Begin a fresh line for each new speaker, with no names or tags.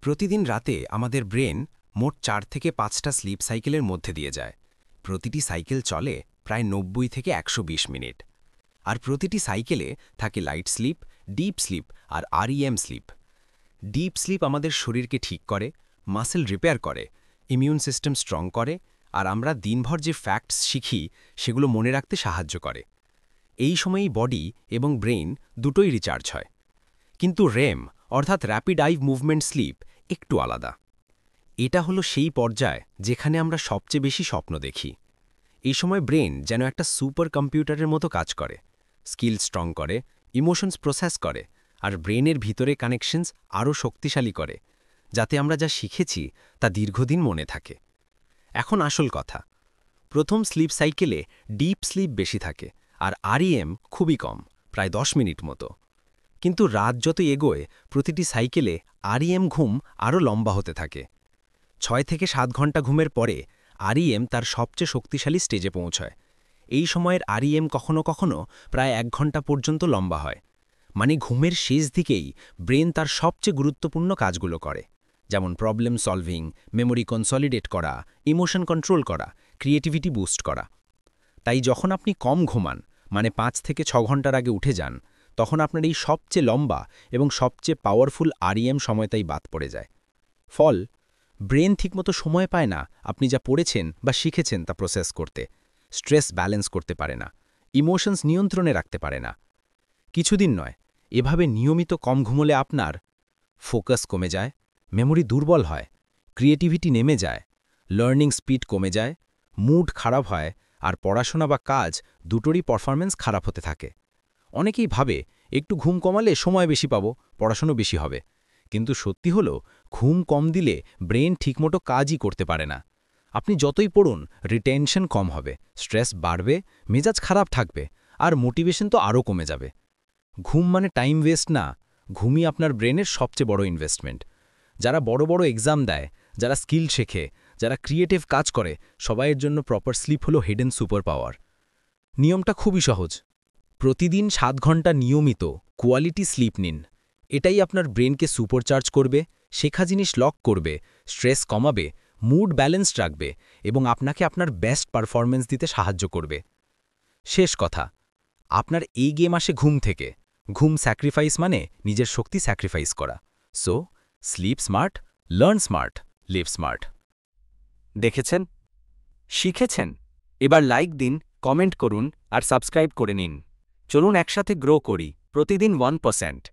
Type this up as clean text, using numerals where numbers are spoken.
প্রতিদিন রাতে আমাদের ব্রেন মোট 4 থেকে 5টা স্লিপ সাইকেলের মধ্যে দিয়ে যায়। প্রতিটি সাইকেল চলে প্রায় 90 থেকে 120 মিনিট। আর প্রতিটি সাইকেলে থাকে লাইট স্লিপ, ডিপ স্লিপ আর আরইএম স্লিপ। ডিপ স্লিপ আমাদের শরীরকে ঠিক করে, মাসেল রিপেয়ার করে, ইমিউন সিস্টেম স্ট্রং করে, আর আমরা দিনভর যে ফ্যাক্টস শিখি সেগুলো মনে রাখতে সাহায্য করে। এই সময়েই বডি এবং ব্রেইন দুটোই রিচার্জ হয়। কিন্তু রেম অর্থাৎ র্যাপিড আই মুভমেন্ট স্লিপ একটু আলাদা। এটা হলো সেই পর্যায় যেখানে আমরা সবচেয়ে বেশি স্বপ্ন দেখি। এই সময় ব্রেন যেন একটা সুপার কম্পিউটারের মতো কাজ করে, স্কিল স্ট্রং করে, ইমোশনস প্রসেস করে, আর ব্রেনের ভিতরে কানেকশনস আরও শক্তিশালী করে, যাতে আমরা যা শিখেছি তা দীর্ঘদিন মনে থাকে। এখন আসল কথা, প্রথম স্লিপ সাইকেলে ডিপ স্লিপ বেশি থাকে আর আরইএম খুবই কম, প্রায় 10 মিনিট মতো। কিন্তু রাত যত এগোয় প্রতিটি সাইকেলে আরইএম ঘুম আরও লম্বা হতে থাকে। 6 থেকে 7 ঘন্টা ঘুমের পরে আরইএম তার সবচেয়ে শক্তিশালী স্টেজে পৌঁছয়। এই সময়ের আরইএম কখনো কখনো প্রায় 1 ঘন্টা পর্যন্ত লম্বা হয়। মানে ঘুমের শেষ দিকেই ব্রেন তার সবচেয়ে গুরুত্বপূর্ণ কাজগুলো করে, যেমন প্রবলেম সলভিং, মেমোরি কনসলিডেট করা, ইমোশন কন্ট্রোল করা, ক্রিয়েটিভিটি বুস্ট করা। তাই যখন আপনি কম ঘুমান, মানে 5 থেকে 6 ঘন্টার আগে উঠে যান, তখন আপনার এই সবচেয়ে লম্বা এবং সবচেয়ে পাওয়ারফুল আরইএম সময়টাই বাদ পড়ে যায়। ফল, ব্রেন ঠিকমতো সময় পায় না আপনি যা পড়েছেন বা শিখেছেন তা প্রসেস করতে। স্ট্রেস ব্যালেন্স করতে পারে না, ইমোশনস নিয়ন্ত্রণে রাখতে পারে না। কিছুদিন নয়, এভাবে নিয়মিত কম ঘুমোলে আপনার ফোকাস কমে যায়, মেমোরি দুর্বল হয়, ক্রিয়েটিভিটি নেমে যায়, লার্নিং স্পিড কমে যায়, মুড খারাপ হয়, আর পড়াশোনা বা কাজ দুটোরই পারফরম্যান্স খারাপ হতে থাকে। অনেকেই ভাবে একটু ঘুম কমালে সময় বেশি পাবো, পড়াশোনা বেশি হবে। কিন্তু সত্যি হলো, ঘুম কম দিলে ব্রেন ঠিকমতো কাজই করতে পারে না। আপনি যতই পড়ুন, রিটেনশন কম হবে, স্ট্রেস বাড়বে, মেজাজ খারাপ থাকবে, আর মোটিভেশন তো আরও কমে যাবে। ঘুম মানে টাইম ওয়েস্ট না, ঘুমই আপনার ব্রেনের সবচেয়ে বড় ইনভেস্টমেন্ট। যারা বড় বড় এক্সাম দেয়, যারা স্কিল শেখে, যারা ক্রিয়েটিভ কাজ করে, সবাইয়ের জন্য প্রপার স্লিপ হলো হিডেন সুপার পাওয়ার। নিয়মটা খুবই সহজ। প্রতিদিন 7 ঘন্টা নিয়মিত কোয়ালিটি স্লিপ নিন। এটাই আপনার ব্রেনকে সুপারচার্জ করবে, শেখা জিনিস লক করবে, স্ট্রেস কমাবে, মুড ব্যালেন্সড রাখবে এবং আপনাকে আপনার বেস্ট পারফরম্যান্স দিতে সাহায্য করবে। শেষ কথা, আপনার এই গেম আসে ঘুম থেকে। ঘুম স্যাক্রিফাইস মানে নিজের শক্তি স্যাক্রিফাইস করা। So sleep smart, learn smart, live smart.
দেখেছেন? শিখেছেন? এবার লাইক দিন, কমেন্ট করুন আর সাবস্ক্রাইব করে নিন। চলুন একসাথে গ্রো করি, প্রতিদিন 1%।